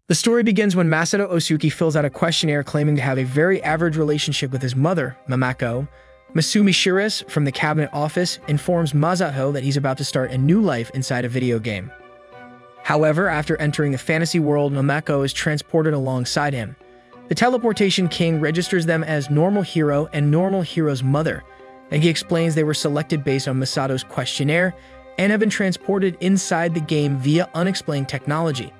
The story begins when Masato Osuki fills out a questionnaire claiming to have a very average relationship with his mother, Mamako. Masumi Shiras from the cabinet office informs Masato that he's about to start a new life inside a video game. However, after entering the fantasy world, Mamako is transported alongside him. The teleportation king registers them as Normal Hero and Normal Hero's mother, and he explains they were selected based on Masato's questionnaire and have been transported inside the game via unexplained technology.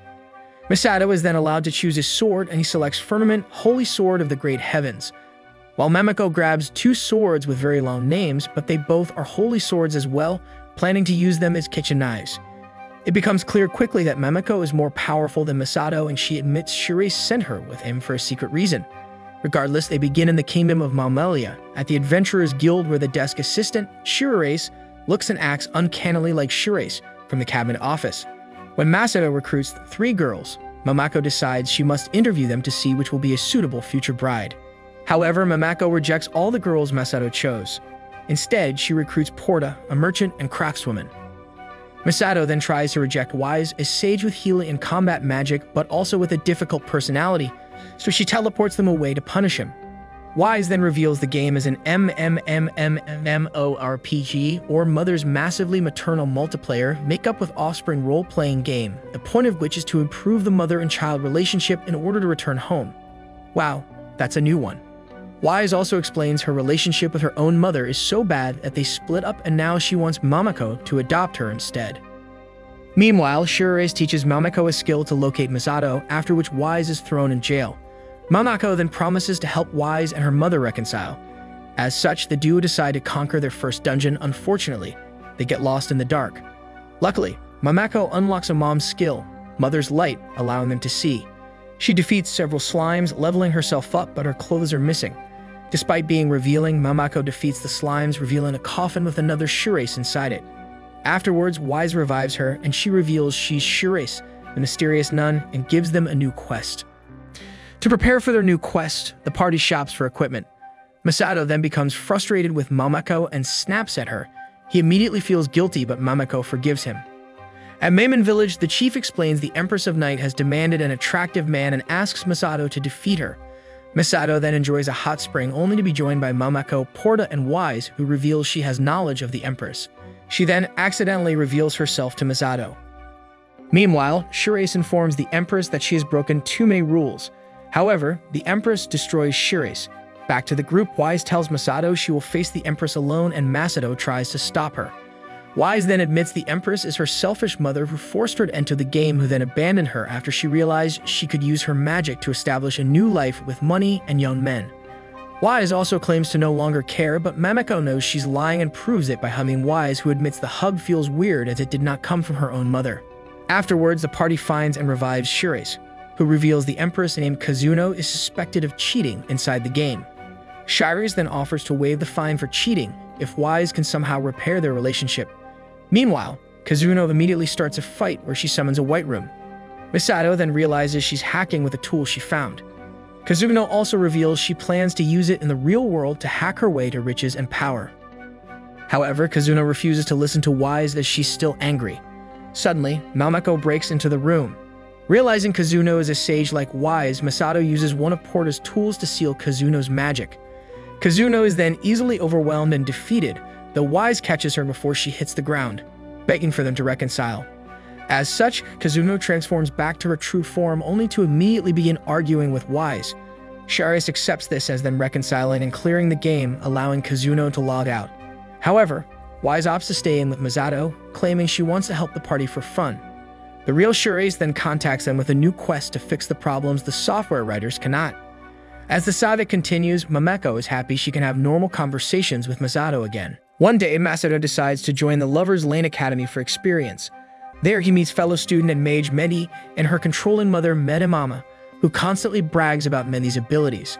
Masato is then allowed to choose his sword, and he selects Firmament, Holy Sword of the Great Heavens, while Mamako grabs two swords with very long names, but they both are holy swords as well, planning to use them as kitchen knives. It becomes clear quickly that Mamako is more powerful than Masato, and she admits Shirase sent her with him for a secret reason. Regardless, they begin in the kingdom of Malmelia, at the Adventurers Guild, where the desk assistant, Shirase, looks and acts uncannily like Shirase from the cabinet office. When Masato recruits 3 girls, Mamako decides she must interview them to see which will be a suitable future bride. However, Mamako rejects all the girls Masato chose. Instead, she recruits Porta, a merchant and craftswoman. Masato then tries to reject Wise, a sage with healing and combat magic, but also with a difficult personality, so she teleports them away to punish him. Wise then reveals the game as an MMORPG, or Mother's Massively Maternal Multiplayer, make-up with offspring role-playing game, the point of which is to improve the mother and child relationship in order to return home. Wow, that's a new one. Wise also explains her relationship with her own mother is so bad that they split up, and now she wants Mamako to adopt her instead. Meanwhile, Shirase teaches Mamako a skill to locate Masato, after which Wise is thrown in jail. Mamako then promises to help Wise and her mother reconcile. As such, the duo decide to conquer their first dungeon. Unfortunately, they get lost in the dark. Luckily, Mamako unlocks a mom's skill, Mother's Light, allowing them to see. She defeats several slimes, leveling herself up, but her clothes are missing. Despite being revealing, Mamako defeats the slimes, revealing a coffin with another Shirase inside it. Afterwards, Wise revives her, and she reveals she's Shirase, the mysterious nun, and gives them a new quest. To prepare for their new quest, the party shops for equipment. Masato then becomes frustrated with Mamako and snaps at her. He immediately feels guilty, but Mamako forgives him. At Maimon Village, the chief explains the Empress of Night has demanded an attractive man and asks Masato to defeat her. Masato then enjoys a hot spring, only to be joined by Mamako, Porta, and Wise, who reveals she has knowledge of the Empress. She then accidentally reveals herself to Masato. Meanwhile, Shirase informs the Empress that she has broken too many rules. However, the Empress destroys Shirase. Back to the group, Wise tells Masato she will face the Empress alone, and Masato tries to stop her. Wise then admits the Empress is her selfish mother who forced her to enter the game, who then abandoned her after she realized she could use her magic to establish a new life with money and young men. Wise also claims to no longer care, but Mamako knows she's lying and proves it by hugging Wise, who admits the hug feels weird as it did not come from her own mother. Afterwards, the party finds and revives Shirase, who reveals the Empress named Kazuno is suspected of cheating inside the game. Shirase then offers to waive the fine for cheating if Wise can somehow repair their relationship. Meanwhile, Kazuno immediately starts a fight where she summons a White Room. Masato then realizes she's hacking with a tool she found. Kazuno also reveals she plans to use it in the real world to hack her way to riches and power. However, Kazuno refuses to listen to Wise as she's still angry. Suddenly, Mamako breaks into the room. Realizing Kazuno is a sage like Wise, Masato uses one of Porta's tools to seal Kazuno's magic. Kazuno is then easily overwhelmed and defeated, though Wise catches her before she hits the ground, begging for them to reconcile. As such, Kazuno transforms back to her true form, only to immediately begin arguing with Wise. Shirase accepts this as them reconciling and clearing the game, allowing Kazuno to log out. However, Wise opts to stay in with Masato, claiming she wants to help the party for fun. The real Shirase then contacts them with a new quest to fix the problems the software writers cannot. As the saga continues, Mamako is happy she can have normal conversations with Masato again. One day, Masato decides to join the Lover's Lane Academy for experience. There, he meets fellow student and mage Medi and her controlling mother, Medamama, who constantly brags about Medi's abilities.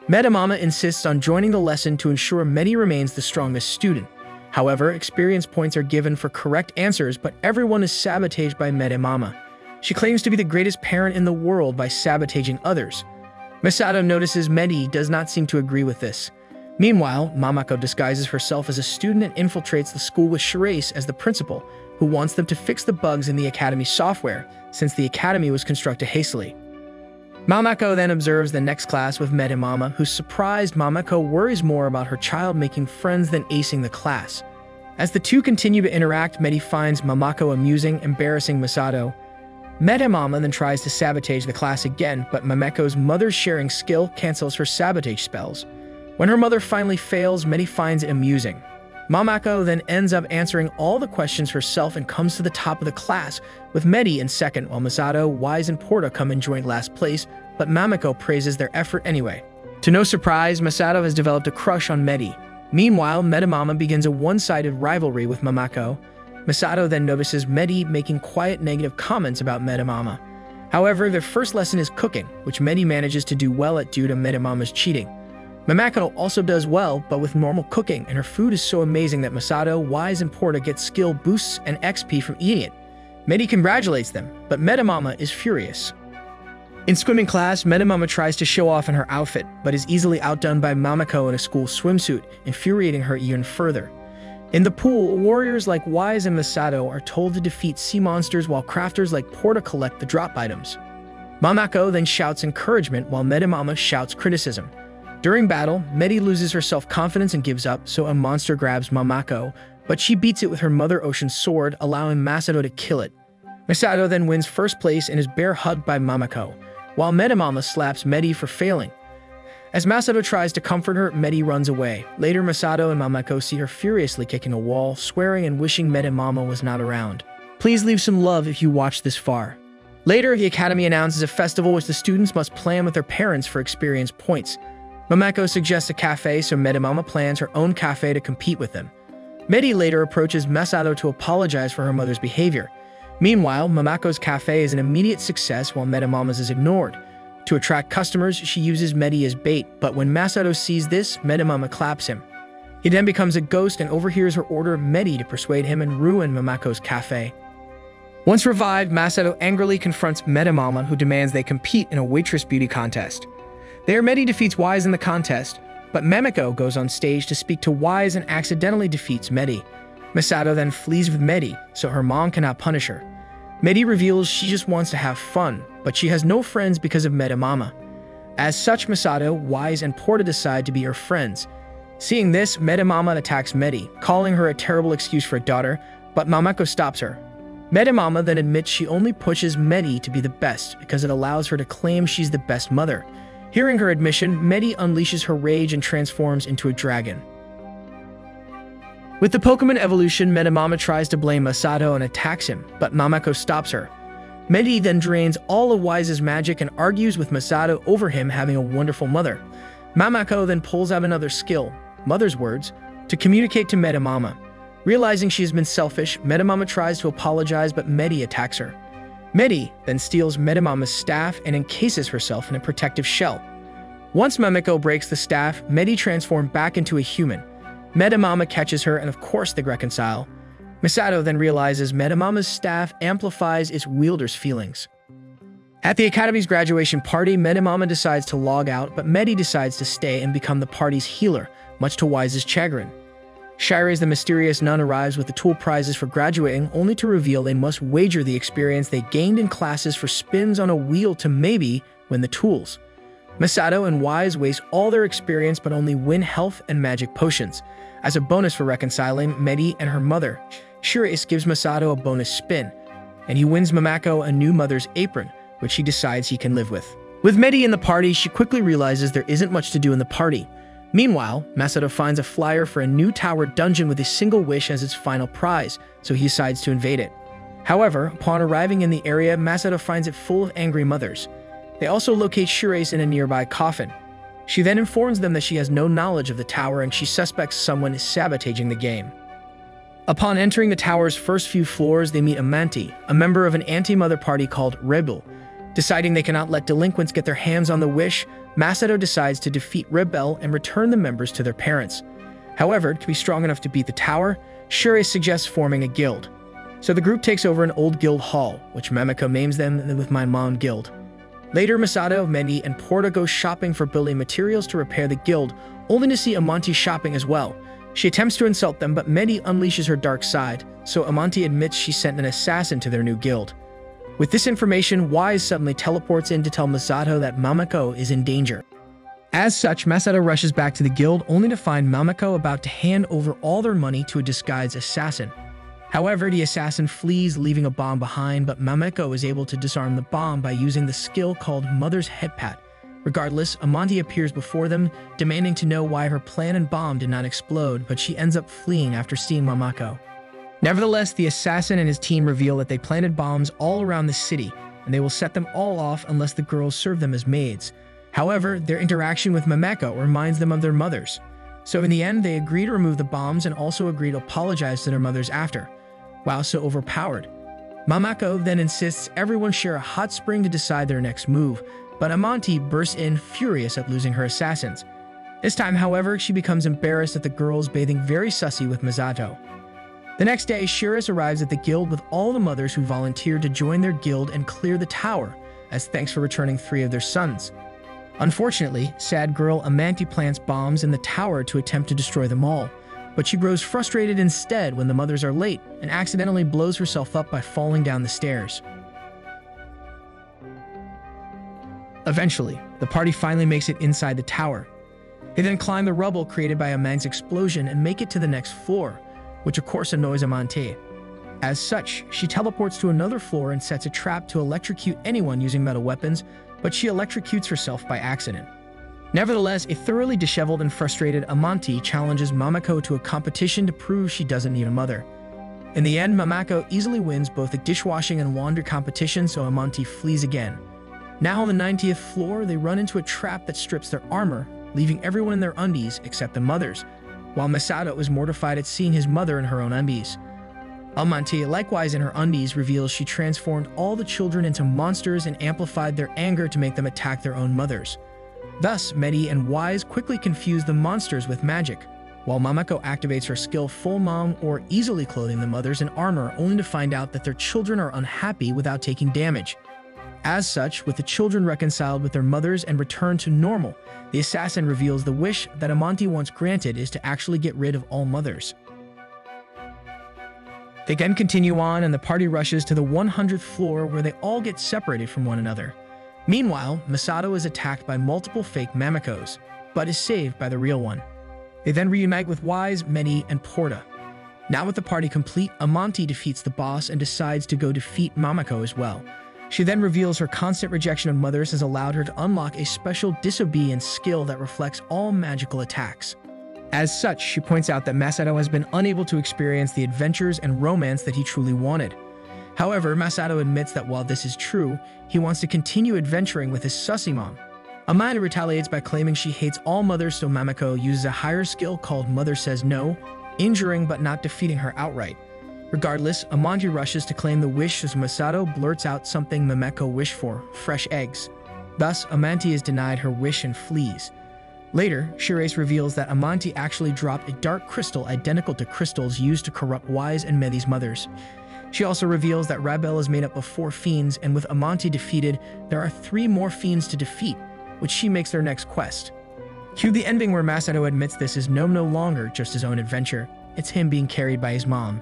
Medamama insists on joining the lesson to ensure Medi remains the strongest student. However, experience points are given for correct answers, but everyone is sabotaged by Medamama. She claims to be the greatest parent in the world by sabotaging others. Masato notices Medi does not seem to agree with this. Meanwhile, Mamako disguises herself as a student and infiltrates the school with Shirase as the principal, who wants them to fix the bugs in the academy software, since the academy was constructed hastily. Mamako then observes the next class with Medimama, who's surprised. Mamako worries more about her child making friends than acing the class. As the two continue to interact, Medi finds Mamako amusing, embarrassing Masato. Medimama then tries to sabotage the class again, but Mamako's mother-sharing skill cancels her sabotage spells. When her mother finally fails, Medi finds it amusing. Mamako then ends up answering all the questions herself and comes to the top of the class, with Medi in second, while Masato, Wise, and Porta come in joint last place, but Mamako praises their effort anyway. To no surprise, Masato has developed a crush on Medi. Meanwhile, Medimama begins a one-sided rivalry with Mamako. Masato then notices Medi making quiet negative comments about Medimama. However, their first lesson is cooking, which Medi manages to do well at due to Medimama's cheating. Mamako also does well, but with normal cooking, and her food is so amazing that Masato, Wise, and Porta get skill boosts and XP from eating it. Medi congratulates them, but Medimama is furious. In swimming class, Medimama tries to show off in her outfit, but is easily outdone by Mamako in a school swimsuit, infuriating her even further. In the pool, warriors like Wise and Masato are told to defeat sea monsters while crafters like Porta collect the drop items. Mamako then shouts encouragement while Medimama shouts criticism. During battle, Medi loses her self-confidence and gives up, so a monster grabs Mamako, but she beats it with her Mother Ocean's sword, allowing Masato to kill it. Masato then wins first place and is bear-hugged by Mamako, while Medimama slaps Medi for failing. As Masato tries to comfort her, Medi runs away. Later, Masato and Mamako see her furiously kicking a wall, swearing and wishing Medimama was not around. Please leave some love if you watched this far. Later, the Academy announces a festival which the students must plan with their parents for experience points. Mamako suggests a cafe, so Medimama plans her own cafe to compete with them. Medi later approaches Masato to apologize for her mother's behavior. Meanwhile, Mamako's cafe is an immediate success while Medimama's is ignored. To attract customers, she uses Medi as bait, but when Masato sees this, Medimama claps him. He then becomes a ghost and overhears her order Medi to persuade him and ruin Mamako's cafe. Once revived, Masato angrily confronts Medimama, who demands they compete in a waitress beauty contest. There, Medi defeats Wise in the contest, but Mamako goes on stage to speak to Wise and accidentally defeats Medi. Masato then flees with Medi, so her mom cannot punish her. Medi reveals she just wants to have fun, but she has no friends because of Medimama. As such, Masato, Wise, and Porta decide to be her friends. Seeing this, Medimama attacks Medi, calling her a terrible excuse for a daughter, but Mamako stops her. Medimama then admits she only pushes Medi to be the best because it allows her to claim she's the best mother. Hearing her admission, Medi unleashes her rage and transforms into a dragon. With the Pokemon evolution, Medimama tries to blame Masato and attacks him, but Mamako stops her. Medi then drains all of Wise's magic and argues with Masato over him having a wonderful mother. Mamako then pulls out another skill, Mother's Words, to communicate to Medimama. Realizing she has been selfish, Medimama tries to apologize, but Medi attacks her. Medi then steals Medimama's staff and encases herself in a protective shell. Once Mamako breaks the staff, Medi transforms back into a human. Medimama catches her and of course they reconcile. Masato then realizes Medimama's staff amplifies its wielder's feelings. At the Academy's graduation party, Medimama decides to log out, but Medi decides to stay and become the party's healer, much to Wise's chagrin. Shires the mysterious nun arrives with the tool prizes for graduating, only to reveal they must wager the experience they gained in classes for spins on a wheel to maybe win the tools. Masato and Wise waste all their experience but only win health and magic potions. As a bonus for reconciling Medi and her mother, Shirace gives Masato a bonus spin, and he wins Mamako a new mother's apron, which he decides he can live with. With Medi in the party, she quickly realizes there isn't much to do in the party. Meanwhile, Masato finds a flyer for a new tower dungeon with a single wish as its final prize, so he decides to invade it. However, upon arriving in the area, Masato finds it full of angry mothers. They also locate Shirace in a nearby coffin. She then informs them that she has no knowledge of the tower and she suspects someone is sabotaging the game. Upon entering the tower's first few floors, they meet Amanti, a member of an anti-mother party called Rebel. Deciding they cannot let delinquents get their hands on the wish, Masato decides to defeat Rebel and return the members to their parents. However, to be strong enough to beat the tower, Shirace suggests forming a guild. So the group takes over an old guild hall, which Mamako names them with My Mom Guild. Later, Masato, Medi, and Porta go shopping for building materials to repair the guild, only to see Amanti shopping as well. She attempts to insult them, but Medi unleashes her dark side, so Amanti admits she sent an assassin to their new guild. With this information, Wise suddenly teleports in to tell Masato that Mamako is in danger. As such, Masato rushes back to the guild only to find Mamako about to hand over all their money to a disguised assassin. However, the assassin flees, leaving a bomb behind, but Mamako is able to disarm the bomb by using the skill called Mother's Head Pat. Regardless, Amanti appears before them, demanding to know why her plan and bomb did not explode, but she ends up fleeing after seeing Mamako. Nevertheless, the assassin and his team reveal that they planted bombs all around the city, and they will set them all off unless the girls serve them as maids. However, their interaction with Mamako reminds them of their mothers. So in the end, they agree to remove the bombs and also agree to apologize to their mothers after. Wow, so overpowered. Mamako then insists everyone share a hot spring to decide their next move, but Amanti bursts in furious at losing her assassins. This time, however, she becomes embarrassed at the girls bathing very sussy with Masato. The next day, Shiris arrives at the guild with all the mothers who volunteered to join their guild and clear the tower, as thanks for returning 3 of their sons. Unfortunately, sad girl Amanti plants bombs in the tower to attempt to destroy them all, but she grows frustrated instead when the mothers are late and accidentally blows herself up by falling down the stairs. Eventually, the party finally makes it inside the tower. They then climb the rubble created by Amang's explosion and make it to the next floor, which of course annoys Amante. As such, she teleports to another floor and sets a trap to electrocute anyone using metal weapons, but she electrocutes herself by accident. Nevertheless, a thoroughly disheveled and frustrated Amanti challenges Mamako to a competition to prove she doesn't need a mother. In the end, Mamako easily wins both the dishwashing and laundry competition, so Amanti flees again. Now on the 90th floor, they run into a trap that strips their armor, leaving everyone in their undies except the mothers, while Masato is mortified at seeing his mother in her own undies. Amanti, likewise in her undies, reveals she transformed all the children into monsters and amplified their anger to make them attack their own mothers. Thus, Medi and Wise quickly confuse the monsters with magic, while Mamako activates her skill Full Mom or easily clothing the mothers in armor only to find out that their children are unhappy without taking damage. As such, with the children reconciled with their mothers and returned to normal, the assassin reveals the wish that Amanti once granted is to actually get rid of all mothers. They then continue on and the party rushes to the 100th floor where they all get separated from one another. Meanwhile, Masato is attacked by multiple fake Mamakos, but is saved by the real one. They then reunite with Wise, Medi, and Porta. Now with the party complete, Amanti defeats the boss and decides to go defeat Mamako as well. She then reveals her constant rejection of mothers has allowed her to unlock a special disobedience skill that reflects all magical attacks. As such, she points out that Masato has been unable to experience the adventures and romance that he truly wanted. However, Masato admits that while this is true, he wants to continue adventuring with his sussy mom. Amanda retaliates by claiming she hates all mothers, so Mamako uses a higher skill called Mother Says No, injuring but not defeating her outright. Regardless, Amanti rushes to claim the wish as Masato blurts out something Mamako wished for, fresh eggs. Thus, Amanti is denied her wish and flees. Later, Shiris reveals that Amanti actually dropped a dark crystal identical to crystals used to corrupt Wise and Medi's mothers. She also reveals that Rabel is made up of 4 fiends, and with Amanti defeated, there are 3 more fiends to defeat, which she makes their next quest. Cue the ending where Masato admits this is no longer just his own adventure, it's him being carried by his mom.